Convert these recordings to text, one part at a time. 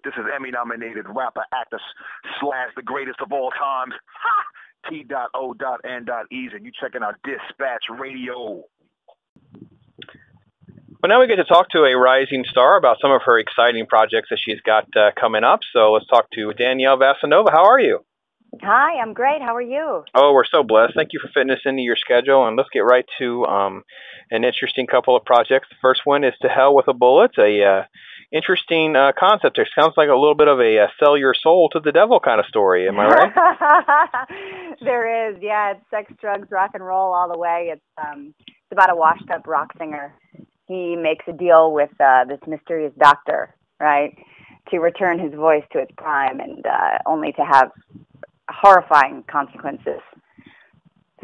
This is Emmy-nominated rapper, actor, / the greatest of all times. Ha! T.O.N.E's, and you checking out Dispatch Radio. Well, now we get to talk to a rising star about some of her exciting projects that she's got coming up. So let's talk to Danielle Vasinova. How are you? Hi, I'm great. How are you? Oh, we're so blessed. Thank you for fitting us into your schedule. And let's get right to an interesting couple of projects. The first one is To Hell with a Bullet, a interesting concept. It sounds like a little bit of a sell your soul to the devil kind of story. Am I right? There is, yeah. It's sex, drugs, rock and roll all the way. It's about a washed-up rock singer. He makes a deal with this mysterious doctor, right, to return his voice to its prime, and only to have horrifying consequences.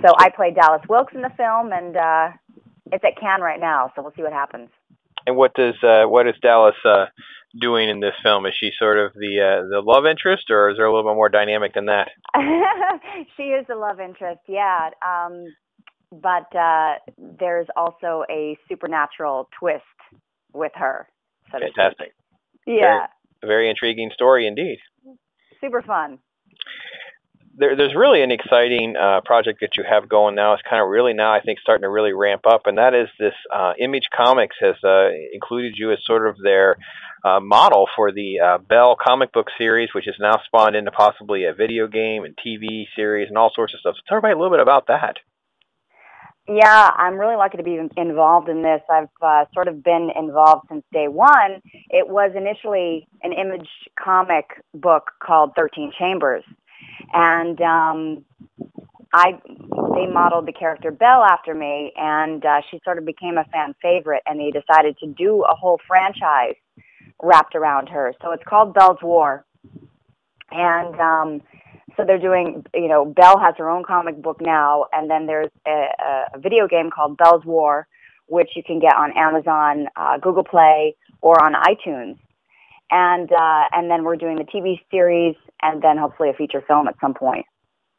So I play Dallas Wilkes in the film, and it's at Cannes right now, so we'll see what happens. And what is Dallas doing in this film? Is she sort of the love interest, or is there a little bit more dynamic than that? She is the love interest, yeah. But there's also a supernatural twist with her. So fantastic. Yeah. Very intriguing story indeed. Super fun. There's really an exciting project that you have going now. It's kind of really now, I think, starting to really ramp up, and that is this Image Comics has included you as sort of their model for the Belle comic book series, which has now spawned into possibly a video game and TV series and all sorts of stuff. So tell everybody a little bit about that. Yeah, I'm really lucky to be involved in this. I've sort of been involved since day one. It was initially an Image comic book called 13 Chambers. And they modeled the character Belle after me, and she sort of became a fan favorite, and they decided to do a whole franchise wrapped around her. So it's called Belle's War. And so they're doing, Belle has her own comic book now, and then there's a video game called Belle's War, which you can get on Amazon, Google Play, or on iTunes. And then we're doing the TV series, and then hopefully a feature film at some point.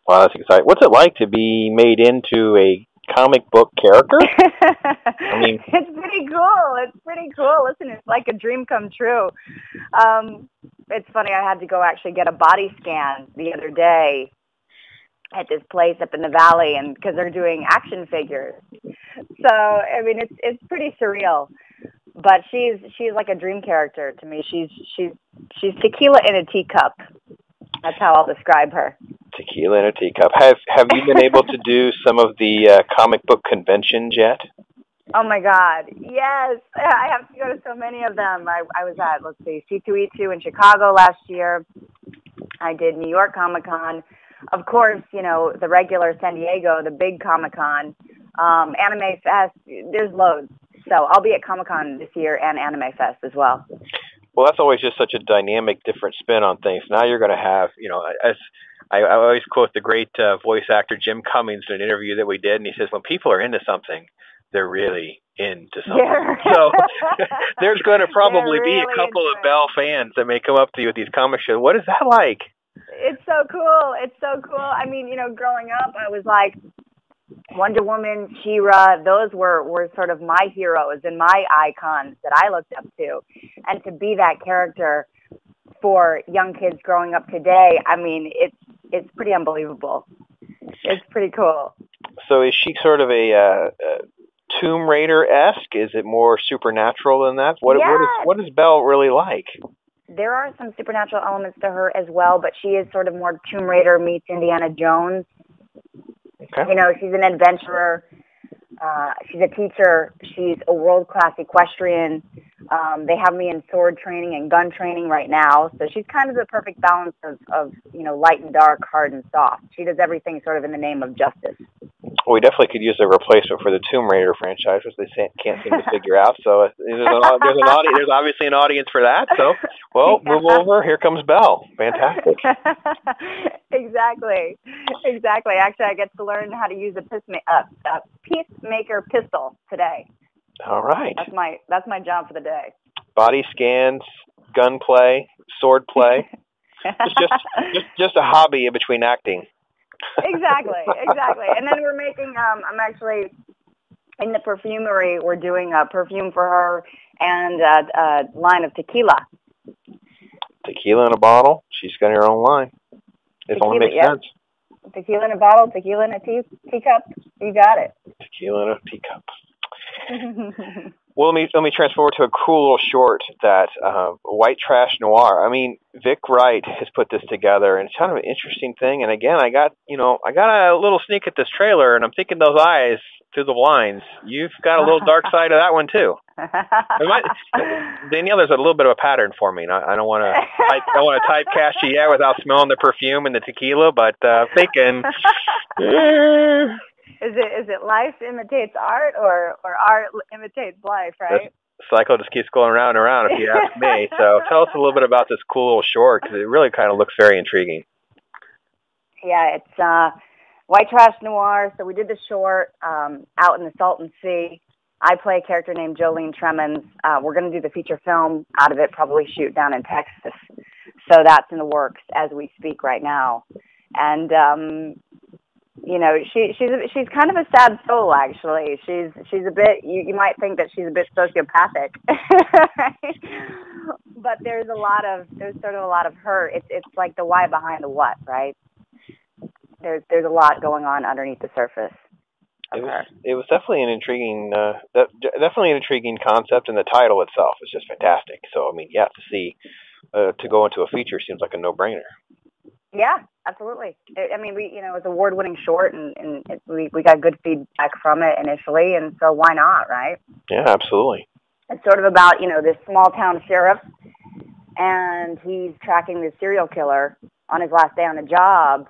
Wow, that's exciting. What's it like to be made into a comic book character? I mean, it's pretty cool. It's pretty cool. Listen, it's like a dream come true. It's funny, I had to go actually get a body scan the other day at this place up in the valley, and because they're doing action figures. So, I mean, it's pretty surreal. But she's like a dream character to me. She's tequila in a teacup. That's how I'll describe her. Tequila in a teacup. Have you been able to do some of the comic book conventions yet? Oh my God, yes! I have to go to so many of them. I was at, let's see, C2E2 in Chicago last year. I did New York Comic-Con. Of course, the regular San Diego, the big Comic-Con, Anime Fest. There's loads. So I'll be at Comic-Con this year and Anime Fest as well. Well, that's always just such a dynamic, different spin on things. Now you're going to have, as I always quote the great voice actor Jim Cummings in an interview that we did, and he says, when people are into something, they're really into something. Yeah. So there's going to probably be a couple of Belle fans that may come up to you at these comic shows. What is that like? It's so cool. It's so cool. I mean, growing up, I was like, Wonder Woman, She-Ra, those were sort of my heroes and my icons that I looked up to. And to be that character for young kids growing up today, I mean, it's pretty unbelievable. It's pretty cool. So is she sort of a Tomb Raider-esque? Is it more supernatural than that? What is Belle really like? There are some supernatural elements to her as well, but she is sort of more Tomb Raider meets Indiana Jones. Okay. She's an adventurer. She's a teacher. She's a world-class equestrian. They have me in sword training and gun training right now. So she's kind of the perfect balance of light and dark, hard and soft. She does everything sort of in the name of justice. Well, we definitely could use a replacement for the Tomb Raider franchise, which they can't seem to figure out. So there's obviously an audience for that. So, move over. Here comes Belle. Fantastic. Exactly. Actually, I get to learn how to use a peacemaker pistol today. All right. That's my job for the day. Body scans, gunplay, sword play. just a hobby in between acting. Exactly. And then we're making, I'm actually in the perfumery. We're doing a perfume for her and a line of tequila. Tequila in a bottle. She's got her own line. It only makes sense. Tequila in a bottle, tequila in a teacup. You got it. Tequila in a teacup. Well, let me transfer to a cool little short that White Trash Noir. I mean, Vic Wright has put this together, and it's kind of an interesting thing. And again, I got a little sneak at this trailer, and I'm thinking those eyes through the blinds. You've got a little dark side of that one too. Danielle, there's a little bit of a pattern for me. I don't want to typecast you yet without smelling the perfume and the tequila, but thinking. Is it life imitates art or art imitates life, right? The cycle just keeps going round and around, if you ask me. So tell us a little bit about this cool little short, because it really kind of looks very intriguing. Yeah, it's White Trash Noir. So we did the short out in the Salton Sea. I play a character named Jolene Tremens. We're going to do the feature film out of it, probably shoot down in Texas. So that's in the works as we speak right now. And you know, she's kind of a sad soul, actually. She's a bit, you might think that she's a bit sociopathic, right? But there's sort of a lot of her. It's like the why behind the what, right? There's a lot going on underneath the surface. It was definitely an intriguing concept, and the title itself is just fantastic. So I mean, yeah, to go into a feature seems like a no-brainer. Yeah, absolutely. I mean, it's an award-winning short, and we got good feedback from it initially, and so why not, right? Yeah, absolutely. It's sort of about, this small-town sheriff, and he's tracking this serial killer on his last day on the job,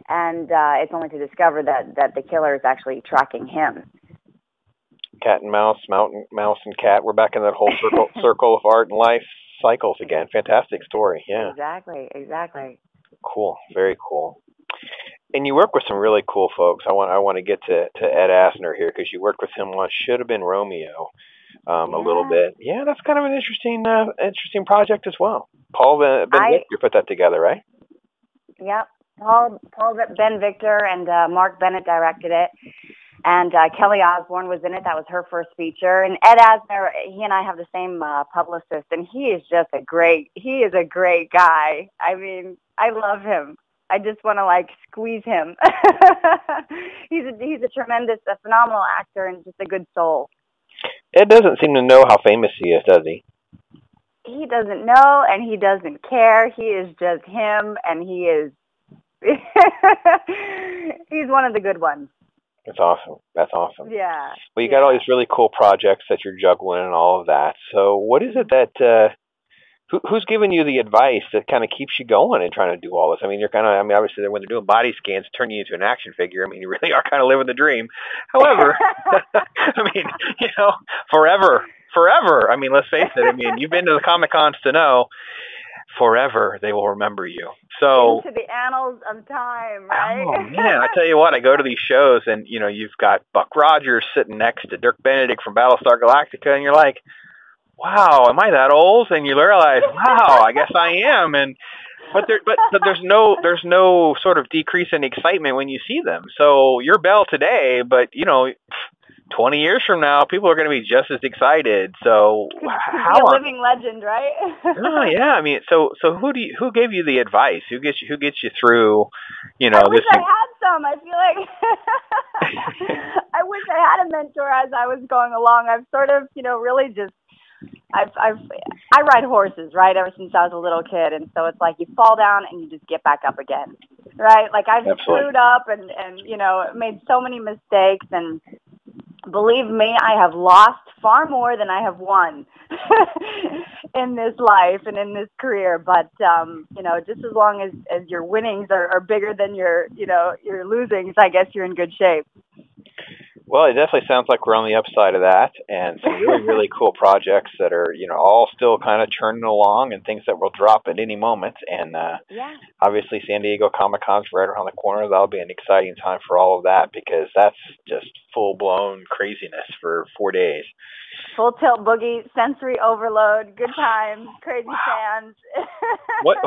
and it's only to discover that the killer is actually tracking him. Cat and mouse, mouse and cat. We're back in that whole circle of art and life cycles again. Fantastic story, yeah. Exactly. Cool, very cool. And you work with some really cool folks. I want to get to Ed Asner here, because you worked with him on Should Have Been Romeo a little bit. Yeah, that's kind of an interesting project as well. Paul Ben Victor put that together, right? Yep. Paul Ben Victor and Mark Bennett directed it. And Kelly Osborne was in it. That was her first feature. And Ed Asner, he and I have the same publicist, and he is a great guy. I mean, I love him. I just want to squeeze him. He's a phenomenal actor and just a good soul. Ed doesn't seem to know how famous he is, does he? He doesn't know, and he doesn't care. He is just him, and he is. He's one of the good ones. That's awesome. Yeah. Well, you got all these really cool projects that you're juggling and all of that. So what is it that, who's giving you the advice that kind of keeps you going and trying to do all this? I mean, obviously when they're doing body scans, turn you into an action figure. I mean, you really are kind of living the dream. However, I mean, forever. I mean, let's face it. I mean, you've been to the Comic-Cons to know. Forever, they will remember you. So into the annals of time, right? Oh man, I tell you what, I go to these shows, and you've got Buck Rogers sitting next to Dirk Benedict from Battlestar Galactica, and you're like, "Wow, am I that old?" And you realize, "Wow, I guess I am." But there's no sort of decrease in excitement when you see them. So you're Belle today, but 20 years from now, people are going to be just as excited. So how a living legend, right? Oh yeah, I mean, so who gave you the advice? Who gets you through? I wish I had some. I feel like I wish I had a mentor as I was going along. I've sort of, really just I ride horses, right? Ever since I was a little kid, and so it's like you fall down and you just get back up again, right? Like I've screwed up and made so many mistakes, and believe me, I have lost far more than I have won in this life and in this career. But, just as long as your winnings are bigger than your losings, I guess you're in good shape. Well, it definitely sounds like we're on the upside of that, and some really, really cool projects that are, all still kind of churning along, and things that will drop at any moment. And obviously, San Diego Comic-Con's right around the corner. That'll be an exciting time for all of that, because that's just full-blown craziness for 4 days. Full tilt boogie, sensory overload, good times, crazy fans. What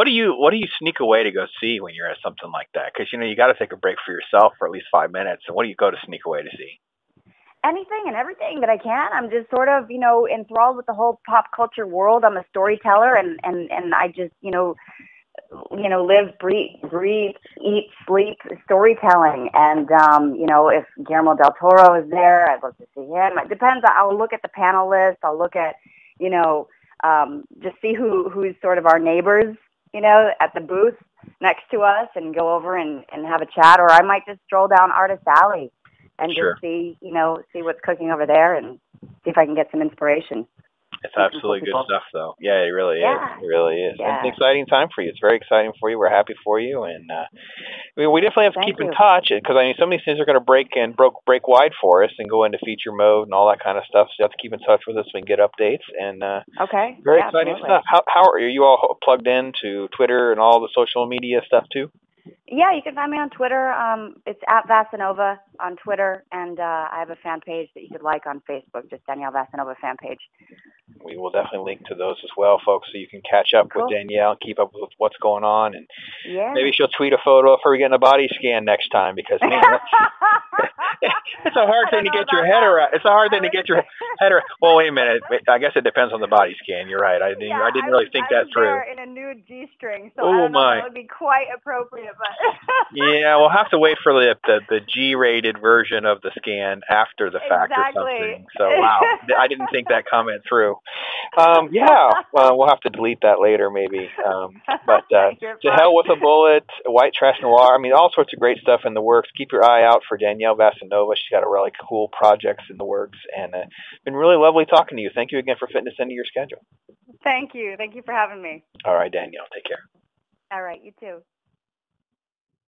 do you sneak away to go see when you're at something like that? Because you got to take a break for yourself for at least 5 minutes. And what do you go to sneak away to see? anything and everything that I can. I'm just sort of, enthralled with the whole pop culture world. I'm a storyteller, and I just, live, breathe, eat, sleep storytelling. And, if Guillermo del Toro is there, I'd love to see him. It depends. I'll look at the panel list. I'll look at, just see who's sort of our neighbors, at the booth next to us, and go over and have a chat. Or I might just stroll down Artist Alley and just see what's cooking over there, and see if I can get some inspiration. It's absolutely good stuff, though. Yeah, it really is. It really is. Yeah. It's an exciting time for you. It's very exciting for you. We're happy for you, and we definitely have to keep in touch, because some of these things are going to break wide for us and go into feature mode and all that kind of stuff. So you have to keep in touch with us so we can get updates. And very exciting stuff. How are you all plugged in to Twitter and all the social media stuff too? Yeah, you can find me on Twitter. It's at Vasinova on Twitter, and I have a fan page that you could like on Facebook, just Danielle Vasinova fan page. We will definitely link to those as well, folks, so you can catch up with Danielle and keep up with what's going on. And maybe she'll tweet a photo of her getting a body scan next time, because man, it's a hard thing to get your head around. It's a hard thing to get your head around. Well, wait a minute. I guess it depends on the body scan. You're right. I didn't really think that through. I was there in a nude G-string, so I don't know, that would be quite appropriate. But yeah, we'll have to wait for the G-rated version of the scan after the fact or something. So wow, I didn't think that comment through. We'll have to delete that later maybe. But to hell with a bullet, White Trash Noir. I mean, all sorts of great stuff in the works. Keep your eye out for Danielle Vasinova. She's got a really cool projects in the works, and it's been really lovely talking to you. Thank you again for fitting this into your schedule. Thank you. Thank you for having me. All right, Danielle. Take care. All right, you too.